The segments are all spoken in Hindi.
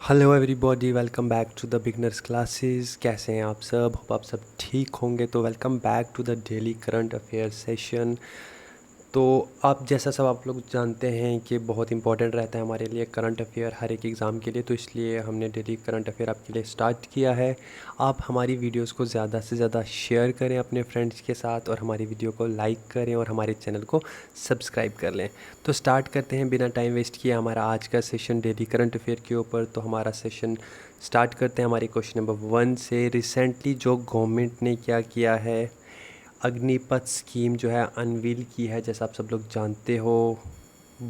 Hello everybody, welcome back to the beginners classes. कैसे हैं आप सब? होप आप सब ठीक होंगे। तो welcome back to the daily current affair session. तो आप जैसा सब आप लोग जानते हैं कि बहुत इंपॉर्टेंट रहता है हमारे लिए करंट अफेयर हर एक एग्ज़ाम के लिए, तो इसलिए हमने डेली करंट अफेयर आपके लिए स्टार्ट किया है। आप हमारी वीडियोस को ज़्यादा से ज़्यादा शेयर करें अपने फ्रेंड्स के साथ, और हमारी वीडियो को लाइक करें और हमारे चैनल को सब्सक्राइब कर लें। तो स्टार्ट करते हैं बिना टाइम वेस्ट किए हमारा आज का सेशन डेली करंट अफेयर के ऊपर। तो हमारा सेशन स्टार्ट करते हैं हमारे क्वेश्चन नंबर 1 से। रिसेंटली जो गवर्नमेंट ने क्या किया है, अग्निपथ स्कीम जो है अनवील की है। जैसा आप सब लोग जानते हो,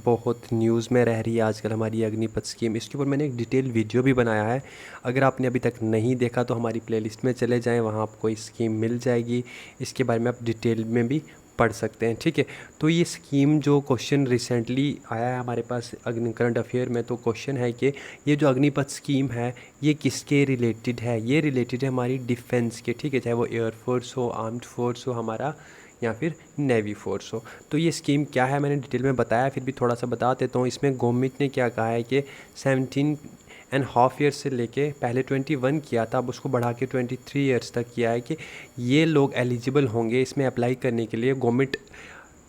बहुत न्यूज़ में रह रही है आजकल हमारी अग्निपथ स्कीम। इसके ऊपर मैंने एक डिटेल वीडियो भी बनाया है। अगर आपने अभी तक नहीं देखा तो हमारी प्लेलिस्ट में चले जाएं, वहाँ आपको ये स्कीम मिल जाएगी। इसके बारे में आप डिटेल में भी पढ़ सकते हैं, ठीक है। तो ये स्कीम जो क्वेश्चन रिसेंटली आया है हमारे पास करंट अफेयर में, तो क्वेश्चन है कि ये जो अग्निपथ स्कीम है ये किसके रिलेटेड है? ये रिलेटेड है हमारी डिफेंस के, ठीक है। चाहे वो एयरफोर्स हो, आर्म्ड फोर्स हो हमारा, या फिर नेवी फोर्स हो। तो ये स्कीम क्या है मैंने डिटेल में बताया, फिर भी थोड़ा सा बता देता हूँ। इसमें गवर्नमेंट ने क्या कहा है कि 17.5 ईयर्स से लेके पहले 21 किया था, अब उसको बढ़ा के 23 ईयर्स तक किया है कि ये लोग एलिजिबल होंगे इसमें अप्लाई करने के लिए। गवर्नमेंट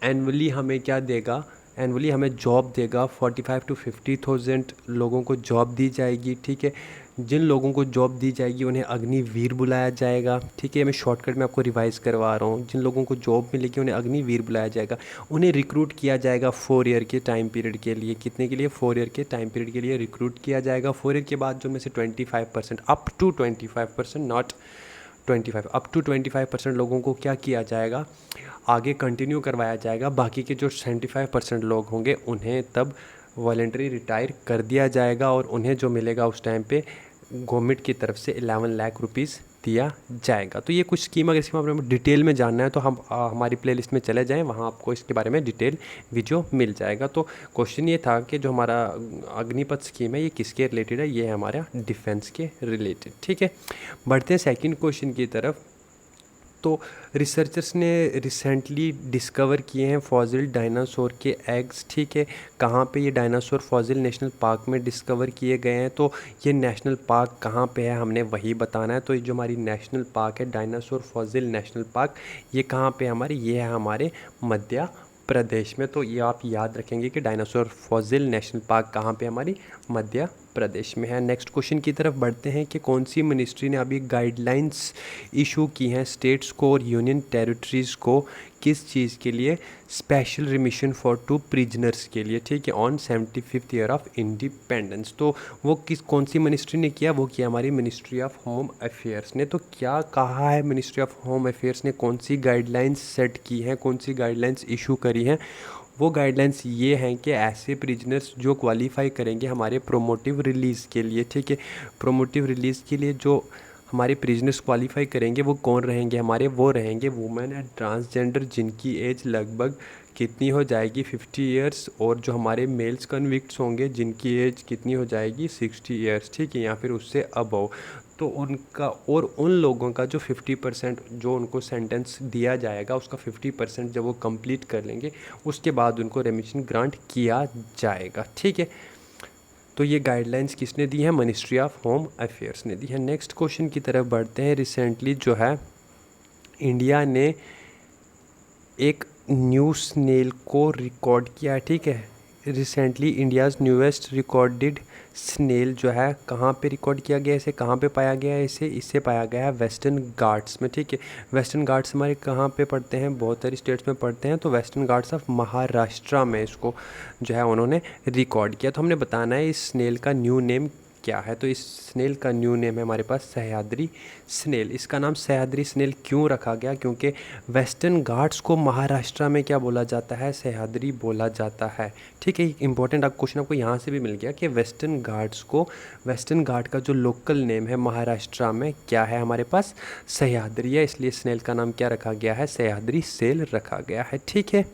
एनुअली हमें क्या देगा? एनुअली हमें जॉब देगा। 45 to 50,000 लोगों को जॉब दी जाएगी, ठीक है। जिन लोगों को जॉब दी जाएगी उन्हें अग्निवीर बुलाया जाएगा, ठीक है। मैं शॉर्टकट में आपको रिवाइज़ करवा रहा हूँ। जिन लोगों को जॉब मिलेगी उन्हें अग्निवीर बुलाया जाएगा। उन्हें रिक्रूट किया जाएगा 4 ईयर के टाइम पीरियड के लिए। कितने के लिए? 4 ईयर के टाइम पीरियड के लिए रिक्रूट किया जाएगा। 4 ईयर के बाद जो में से 25% up to 25%, not 25, up to 25% लोगों को क्या किया जाएगा? आगे कंटिन्यू करवाया जाएगा। बाकी के जो 75% लोग होंगे उन्हें तब वॉलेंटरी रिटायर कर दिया जाएगा, और उन्हें जो मिलेगा उस टाइम पे गवर्नमेंट की तरफ से 11 लाख रुपीज़ दिया जाएगा। तो ये कुछ स्कीम, अगर इसके बारे में डिटेल में जानना है तो हम हमारी प्लेलिस्ट में चले जाएं, वहाँ आपको इसके बारे में डिटेल वीडियो मिल जाएगा। तो क्वेश्चन ये था कि जो हमारा अग्निपथ स्कीम है ये किसके रिलेटेड है? ये है हमारा डिफेंस के रिलेटेड, ठीक है। बढ़ते हैं सेकंड क्वेश्चन की तरफ। तो रिसर्चर्स ने रिसेंटली डिस्कवर किए हैं फॉसिल डायनासोर के एग्स, ठीक है। कहाँ पे ये डायनासोर फॉसिल? नेशनल पार्क में डिस्कवर किए गए हैं। तो ये नेशनल पार्क कहाँ पे है हमने वही बताना है। तो ये जो हमारी नेशनल पार्क है, डायनासोर फॉसिल नेशनल पार्क, ये कहाँ पे हमारे? ये है हमारे मध्य प्रदेश में। तो ये आप याद रखेंगे कि डायनासोर फॉसिल नेशनल पार्क कहाँ पे? हमारी मध्य प्रदेश में है। नेक्स्ट क्वेश्चन की तरफ बढ़ते हैं कि कौन सी मिनिस्ट्री ने अभी गाइडलाइंस इशू की हैं स्टेट्स को और यूनियन टेरिटरीज़ को, किस चीज़ के लिए? स्पेशल रिमिशन फॉर 2 प्रिजनर्स के लिए, ठीक है, on 75th year of independence. तो वो कौन सी मिनिस्ट्री ने किया? वो किया हमारी मिनिस्ट्री ऑफ होम अफेयर्स ने। तो क्या कहा है मिनिस्ट्री ऑफ होम अफेयर्स ने? कौन सी गाइडलाइंस सेट की हैं, कौन सी गाइडलाइंस इशू करी हैं? वो गाइडलाइंस ये हैं कि ऐसे प्रिजनर्स जो क्वालिफाई करेंगे हमारे प्रोमोटिव रिलीज़ के लिए, ठीक है। प्रोमोटिव रिलीज़ के लिए जो हमारे प्रिजनर्स क्वालिफाई करेंगे वो कौन रहेंगे हमारे? वो रहेंगे वुमेन एंड ट्रांसजेंडर, जिनकी एज लगभग कितनी हो जाएगी? 50 ईयर्स। और जो हमारे मेल्स कन्विक्ट्स होंगे जिनकी एज कितनी हो जाएगी? 60 ईयर्स, ठीक है, या फिर उससे अबव। तो उनका और उन लोगों का जो 50% जो उनको सेंटेंस दिया जाएगा उसका 50% जब वो कंप्लीट कर लेंगे उसके बाद उनको रेमिशन ग्रांट किया जाएगा, ठीक है। तो ये गाइडलाइंस किसने दी है? मिनिस्ट्री ऑफ होम अफेयर्स ने दी है। नेक्स्ट क्वेश्चन की तरफ बढ़ते हैं। रिसेंटली जो है इंडिया ने एक न्यू स्नेल को रिकॉर्ड किया है, ठीक है। Recently India's newest recorded snail जो है कहाँ पे रिकॉर्ड किया गया? इसे कहाँ पे पाया गया है? इसे पाया गया है वेस्टर्न घाट्स में, ठीक है। वेस्टर्न घाट्स हमारे कहाँ पे पड़ते हैं? बहुत सारी स्टेट्स में पड़ते हैं। तो वेस्टर्न घाट्स ऑफ महाराष्ट्र में इसको जो है उन्होंने रिकॉर्ड किया। तो हमने बताना है इस स्नेल का न्यू नेम क्या है। तो इस स्नेल का न्यू नेम है हमारे पास सह्याद्री स्नेल। इसका नाम सह्याद्री स्नेल क्यों रखा गया? क्योंकि वेस्टर्न घाट्स को महाराष्ट्र में क्या बोला जाता है? सह्याद्री बोला जाता है, ठीक है। इंपॉर्टेंट क्वेश्चन आपको यहाँ से भी मिल गया कि वेस्टर्न घाट्स को, वेस्टर्न घाट का जो लोकल नेम है महाराष्ट्र में क्या है हमारे पास? सह्याद्री है, इसलिए स्नेल का नाम क्या रखा गया है? सह्याद्री सेल रखा गया है, ठीक है।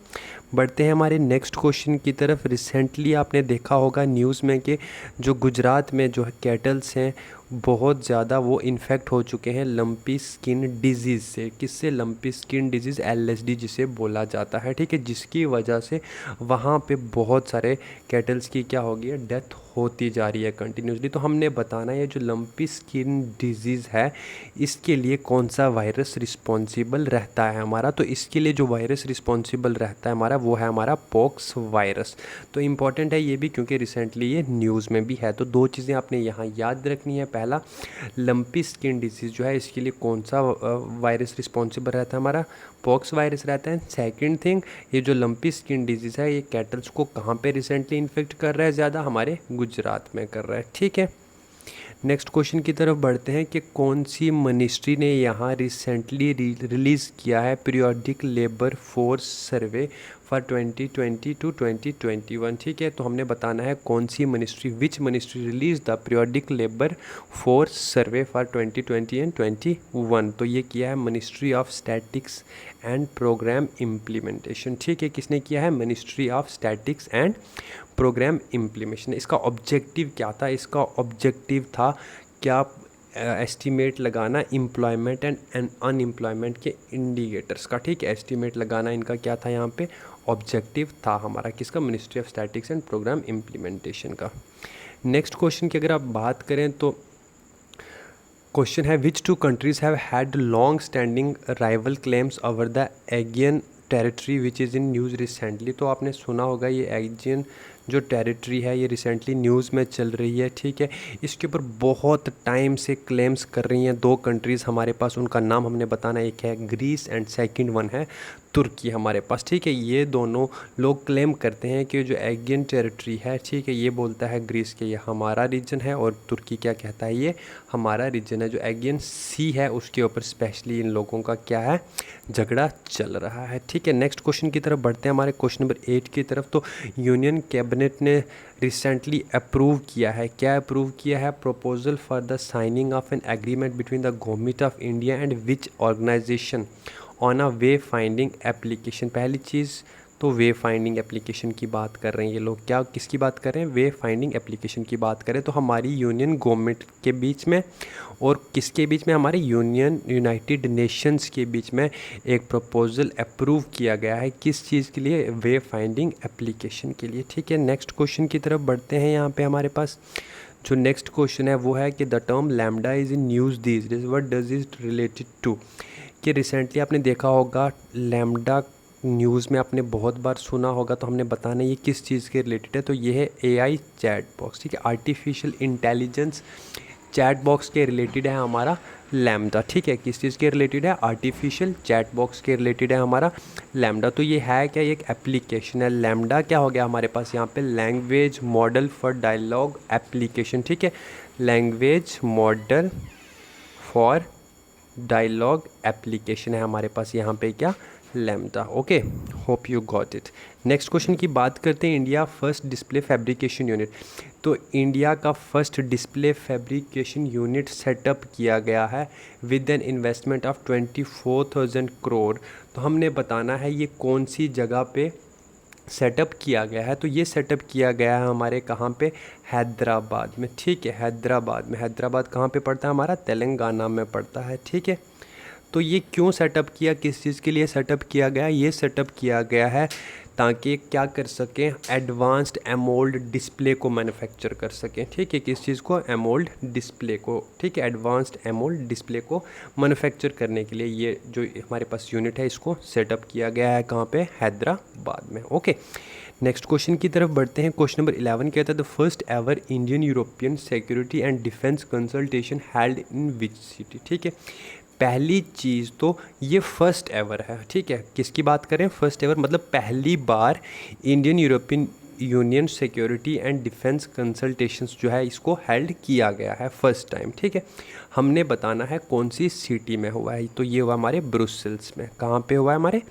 बढ़ते हैं हमारे नेक्स्ट क्वेश्चन की तरफ। रिसेंटली आपने देखा होगा न्यूज़ में कि जो गुजरात में जो कैटल्स हैं बहुत ज़्यादा वो इन्फेक्ट हो चुके हैं लंपी स्किन डिजीज़ से। किससे? लंपी स्किन डिजीज़, LSD जिसे बोला जाता है, ठीक है, जिसकी वजह से वहाँ पे बहुत सारे कैटल्स की क्या हो गई है, डेथ होती जा रही है कंटिन्यूसली। तो हमने बताना है ये जो लंपी स्किन डिजीज़ है इसके लिए कौन सा वायरस रिस्पॉन्सिबल रहता है हमारा। तो इसके लिए जो वायरस रिस्पॉन्सिबल रहता है हमारा वो है हमारा पॉक्स वायरस। तो इम्पॉर्टेंट है ये भी क्योंकि रिसेंटली ये न्यूज़ में भी है। तो दो चीज़ें आपने यहाँ याद रखनी है। पहला, लंपी स्किन डिजीज़ जो है इसके लिए कौन सा वायरस रिस्पॉन्सिबल रहता है हमारा, पॉक्स वायरस रहता है। सेकंड थिंग, ये जो लंपी स्किन डिजीज़ है ये कैटल्स को कहाँ पे रिसेंटली इन्फेक्ट कर रहा है ज़्यादा, हमारे गुजरात में कर रहा है, ठीक है। नेक्स्ट क्वेश्चन की तरफ बढ़ते हैं कि कौन सी मिनिस्ट्री ने यहाँ रिसेंटली रिलीज़ किया है periodic labour force survey for 2020 to 2021, ठीक है। तो हमने बताना है कौन सी ministry, which ministry release the periodic labour force survey for 2020 and 21। तो ये किया है ministry of statistics and programme implementation, ठीक है। किसने किया है? Ministry of statistics and programme implementation. इसका ऑब्जेक्टिव क्या था? इसका ऑब्जेक्टिव था क्या, एस्टीमेट लगाना एम्प्लॉयमेंट एंड अनएम्प्लॉयमेंट के इंडिकेटर्स का, ठीक है। एस्टीमेट लगाना इनका क्या था यहाँ पे, ऑब्जेक्टिव था हमारा, किसका? Ministry of statistics and programme implementation का। नेक्स्ट क्वेश्चन की अगर आप बात करें तो क्वेश्चन है which two countries have had long standing rival claims over the Aegean territory which is in news recently. तो आपने सुना होगा ये एगियन जो टेरिटरी है ये रिसेंटली न्यूज़ में चल रही है, ठीक है। इसके ऊपर बहुत टाइम से क्लेम्स कर रही हैं दो कंट्रीज़ हमारे पास, उनका नाम हमने बताना, एक है ग्रीस एंड सेकंड वन है तुर्की हमारे पास, ठीक है। ये दोनों लोग क्लेम करते हैं कि जो एगियन टेरिटरी है, ठीक है, ये बोलता है ग्रीस के ये हमारा रीजन है और तुर्की क्या कहता है, ये हमारा रीजन है। जो एगियन सी है उसके ऊपर स्पेशली इन लोगों का क्या है, झगड़ा चल रहा है, ठीक है। नेक्स्ट क्वेश्चन की तरफ बढ़ते हैं, हमारे क्वेश्चन नंबर 8 की तरफ। तो यूनियन कैबिनेट ने रिसेंटली अप्रूव किया है, क्या अप्रूव किया है? Proposal for the signing of an agreement between the government of India and which organisation on a way finding application. पहली चीज़ तो वे फाइंडिंग एप्लीकेशन की बात कर रहे हैं ये लोग, क्या किसकी बात कर रहे हैं? वे फाइंडिंग एप्लीकेशन की बात करें तो हमारी यूनियन गवर्नमेंट के बीच में और किसके बीच में, हमारे यूनाइटेड नेशंस के बीच में एक प्रपोजल अप्रूव किया गया है, किस चीज़ के लिए? वे फाइंडिंग एप्लीकेशन के लिए, ठीक है। नेक्स्ट क्वेश्चन की तरफ बढ़ते हैं। यहाँ पे हमारे पास जो नेक्स्ट क्वेश्चन है वो है कि the term lambda is in news these days, what does it related to. कि रिसेंटली आपने देखा होगा लैम्डा न्यूज़ में आपने बहुत बार सुना होगा, तो हमने बताना ये किस चीज़ के रिलेटेड है। तो ये है AI चैट बॉक्स, ठीक है, आर्टिफिशियल इंटेलिजेंस चैट बॉक्स के रिलेटेड है हमारा लैम्डा, ठीक है। किस चीज़ के रिलेटेड है? आर्टिफिशियल चैट बॉक्स के रिलेटेड है हमारा लैम्डा। तो ये है क्या, एक एप्लीकेशन है। लैम्डा क्या हो गया हमारे पास यहाँ पे? Language model for dialogue application, ठीक है, language model for dialogue application है हमारे पास यहाँ पे क्या, lambda, okay. Hope you got it. Next question की बात करते हैं, India first display fabrication unit. तो इंडिया का first display fabrication unit setup किया गया है with an investment of 24,000 crore. तो हमने बताना है ये कौन सी जगह पे सेटअप किया गया है। तो ये सेटअप किया गया है हमारे कहाँ पे, हैदराबाद में, ठीक है, हैदराबाद में। हैदराबाद कहाँ पे पड़ता है हमारा? तेलंगाना में पड़ता है, ठीक है। तो ये क्यों सेटअप किया, किस चीज़ के लिए सेटअप किया गया? ये सेटअप किया गया है ताकि क्या कर सकें, एडवांस्ड एमोल्ड डिस्प्ले को मैन्युफैक्चर कर सकें, ठीक है। किस चीज़ को? एमोल्ड डिस्प्ले को, ठीक है, एडवांस्ड एमोल्ड डिस्प्ले को मैन्युफैक्चर करने के लिए ये जो हमारे पास यूनिट है इसको सेटअप किया गया है कहाँ पे, हैदराबाद में, ओके। नेक्स्ट क्वेश्चन की तरफ बढ़ते हैं। क्वेश्चन नंबर 11 कहता है the first ever Indian European security and defence consultation held in which city, ठीक है। पहली चीज़ तो ये फर्स्ट एवर है, ठीक है। किसकी बात करें? फर्स्ट एवर मतलब पहली बार Indian European Union security and defence consultations जो है इसको हेल्ड किया गया है फर्स्ट टाइम, ठीक है। हमने बताना है कौन सी सिटी में हुआ है। तो ये हुआ हमारे ब्रुसेल्स में। कहाँ पे हुआ है? हमारे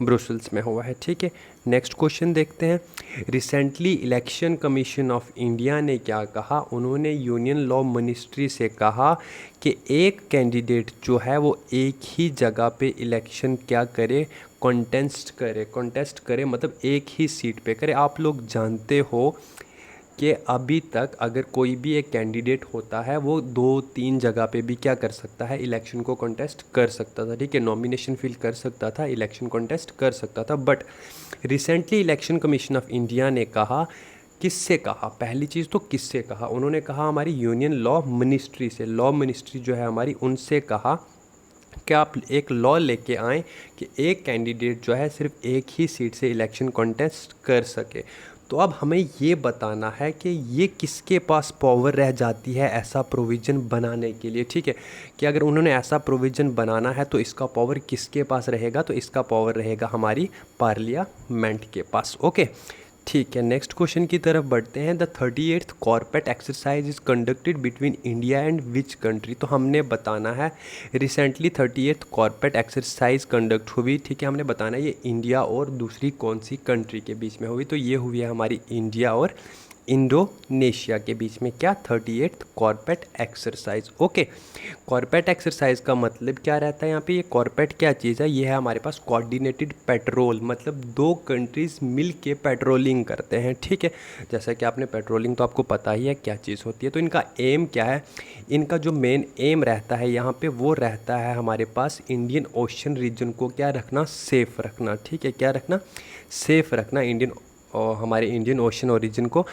ब्रुसेल्स में हुआ है, ठीक है। नेक्स्ट क्वेश्चन देखते हैं। Recently election commission of India ने क्या कहा? उन्होंने यूनियन लॉ मिनिस्ट्री से कहा कि एक कैंडिडेट जो है वो एक ही जगह पे इलेक्शन क्या करे, कॉन्टेस्ट करे मतलब एक ही सीट पे करे। आप लोग जानते हो कि अभी तक अगर कोई भी एक कैंडिडेट होता है वो 2-3 जगह पे भी क्या कर सकता है, इलेक्शन को कॉन्टेस्ट कर सकता था, ठीक है, नॉमिनेशन फिल कर सकता था, इलेक्शन कॉन्टेस्ट कर सकता था। But recently election commission of India ने कहा, किससे कहा, पहली चीज़ तो किससे कहा, उन्होंने कहा हमारी यूनियन लॉ मिनिस्ट्री से, लॉ मिनिस्ट्री जो है हमारी, उनसे कहा कि आप एक लॉ लेके आएँ कि एक कैंडिडेट जो है सिर्फ एक ही सीट से इलेक्शन कॉन्टेस्ट कर सके। तो अब हमें ये बताना है कि ये किसके पास पावर रह जाती है ऐसा प्रोविज़न बनाने के लिए, ठीक है, कि अगर उन्होंने ऐसा प्रोविज़न बनाना है तो इसका पावर किसके पास रहेगा, तो इसका पावर रहेगा हमारी पार्लियामेंट के पास। ओके, ठीक है, नेक्स्ट क्वेश्चन की तरफ बढ़ते हैं। The 38th कॉर्पेट exercise is conducted between India and which country. तो हमने बताना है रिसेंटली 38th कॉर्पेट एक्सरसाइज कंडक्ट हुई, ठीक है, हमने बताना है ये इंडिया और दूसरी कौन सी कंट्री के बीच में हुई। तो ये हुई है हमारी इंडिया और इंडोनेशिया के बीच में, क्या, 38th कॉर्पेट एक्सरसाइज। ओके, कॉर्पेट एक्सरसाइज का मतलब क्या रहता है यहाँ पे, ये कॉर्पेट क्या चीज़ है, ये है हमारे पास कोऑर्डिनेटेड पेट्रोल, मतलब दो कंट्रीज़ मिल के पेट्रोलिंग करते हैं, ठीक है। जैसा कि आपने पेट्रोलिंग तो आपको पता ही है क्या चीज़ होती है। तो इनका एम क्या है, इनका जो मेन एम रहता है यहाँ पे वो रहता है हमारे पास इंडियन ओशन रीजन को क्या रखना, सेफ़ रखना, ठीक है, क्या रखना, सेफ़ रखना इंडियन और हमारे इंडियन ओशन ओरिजिन को,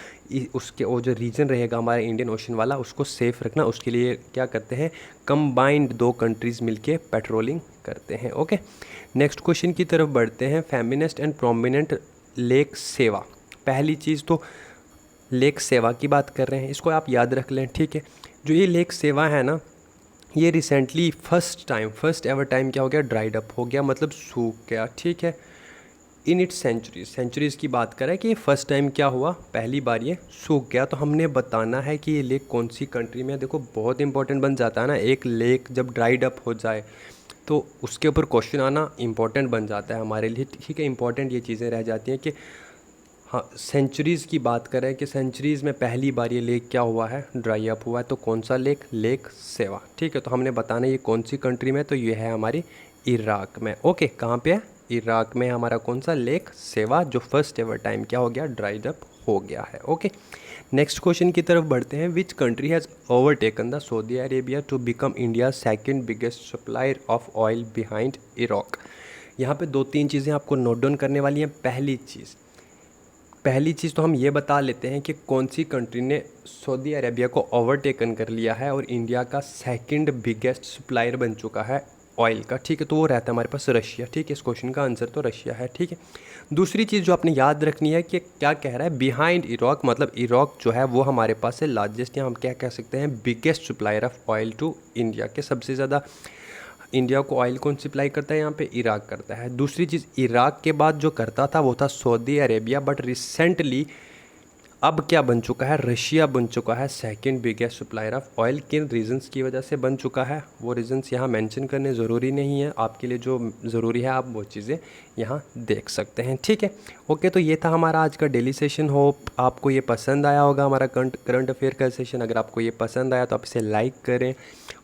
उसके वो जो रीजन रहेगा हमारे इंडियन ओशन वाला उसको सेफ़ रखना। उसके लिए क्या करते हैं, कंबाइंड दो कंट्रीज़ मिलके पेट्रोलिंग करते हैं। ओके, नेक्स्ट क्वेश्चन की तरफ बढ़ते हैं। फेमिनिस्ट एंड प्रोमिनेंट लेक सेवा, पहली चीज़ तो लेक सेवा की बात कर रहे हैं, इसको आप याद रख लें, ठीक है। जो ये लेक सेवा है ना, ये रिसेंटली फर्स्ट एवर टाइम क्या हो गया, ड्राइड अप हो गया, मतलब सूख गया, ठीक है। इन इट्स सेंचुरीज़ की बात करें कि फर्स्ट टाइम क्या हुआ, पहली बार ये सूख गया। तो हमने बताना है कि ये लेक कौन सी कंट्री में है। देखो बहुत इंपॉर्टेंट बन जाता है ना, एक लेक जब ड्राइड अप हो जाए तो उसके ऊपर क्वेश्चन आना इंपॉर्टेंट बन जाता है हमारे लिए, ठीक है। इंपॉर्टेंट ये चीज़ें रह जाती हैं कि हाँ, सेंचुरीज़ की बात करें कि सेंचुरीज़ में पहली बार ये लेक क्या हुआ है, ड्राई अप हुआ है। तो कौन सा लेक, लेक सेवा, ठीक है। तो हमने बताना ये कौन सी कंट्री में, तो ये है हमारी इराक में। ओके, कहाँ पे है, इराक में हमारा कौन सा, लेक सेवा, जो फर्स्ट एवर टाइम क्या हो गया, ड्राइड अप हो गया है। ओके, नेक्स्ट क्वेश्चन की तरफ बढ़ते हैं। Which country has overtaken the Saudi Arabia to become India second biggest supplier of oil behind Iraq. यहाँ पे 2-3 चीज़ें आपको नोट डाउन करने वाली हैं। पहली चीज़ तो हम ये बता लेते हैं कि कौन सी कंट्री ने सऊदी अरेबिया को ओवरटेकन कर लिया है और इंडिया का सेकंड बिगेस्ट सप्लायर बन चुका है ऑयल का, ठीक है। तो वो रहता है हमारे पास रशिया, ठीक है। इस क्वेश्चन का आंसर तो रशिया है, ठीक है। दूसरी चीज़ जो आपने याद रखनी है कि क्या कह रहा है, बिहाइंड इराक, मतलब इराक जो है वो हमारे पास है लार्जेस्ट, या हम क्या कह सकते हैं, biggest supplier of oil to India, के सबसे ज़्यादा इंडिया को ऑयल कौन सप्लाई करता है, यहाँ पे इराक करता है। दूसरी चीज़, इराक के बाद जो करता था वो था सऊदी अरेबिया, बट रिसेंटली अब क्या बन चुका है, रशिया बन चुका है second biggest supplier of oil. किन रीजंस की वजह से बन चुका है, वो रीजंस यहाँ मेंशन करने ज़रूरी नहीं है, आपके लिए जो ज़रूरी है आप वो चीज़ें यहाँ देख सकते हैं, ठीक है। ओके, तो ये था हमारा आज का डेली सेशन। होप आपको ये पसंद आया होगा, हमारा करंट अफेयर का सेशन। अगर आपको ये पसंद आया तो आप इसे लाइक करें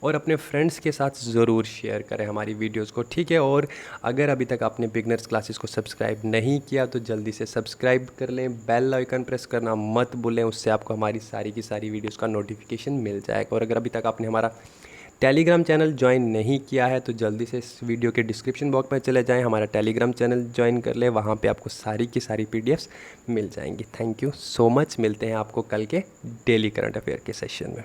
और अपने फ्रेंड्स के साथ ज़रूर शेयर करें हमारी वीडियोज़ को, ठीक है। और अगर अभी तक आपने बिगनर्स क्लासेस को सब्सक्राइब नहीं किया तो जल्दी से सब्सक्राइब कर लें, बेल आइकन प्रेस करना मत भूलें, उससे आपको हमारी सारी की सारी वीडियोस का नोटिफिकेशन मिल जाएगा। और अगर अभी तक आपने हमारा टेलीग्राम चैनल ज्वाइन नहीं किया है तो जल्दी से इस वीडियो के डिस्क्रिप्शन बॉक्स में चले जाएं, हमारा टेलीग्राम चैनल ज्वाइन कर लें, वहाँ पे आपको सारी की सारी पीडीएफ्स मिल जाएंगी। थैंक यू सो मच, मिलते हैं आपको कल के डेली करंट अफेयर के सेशन में।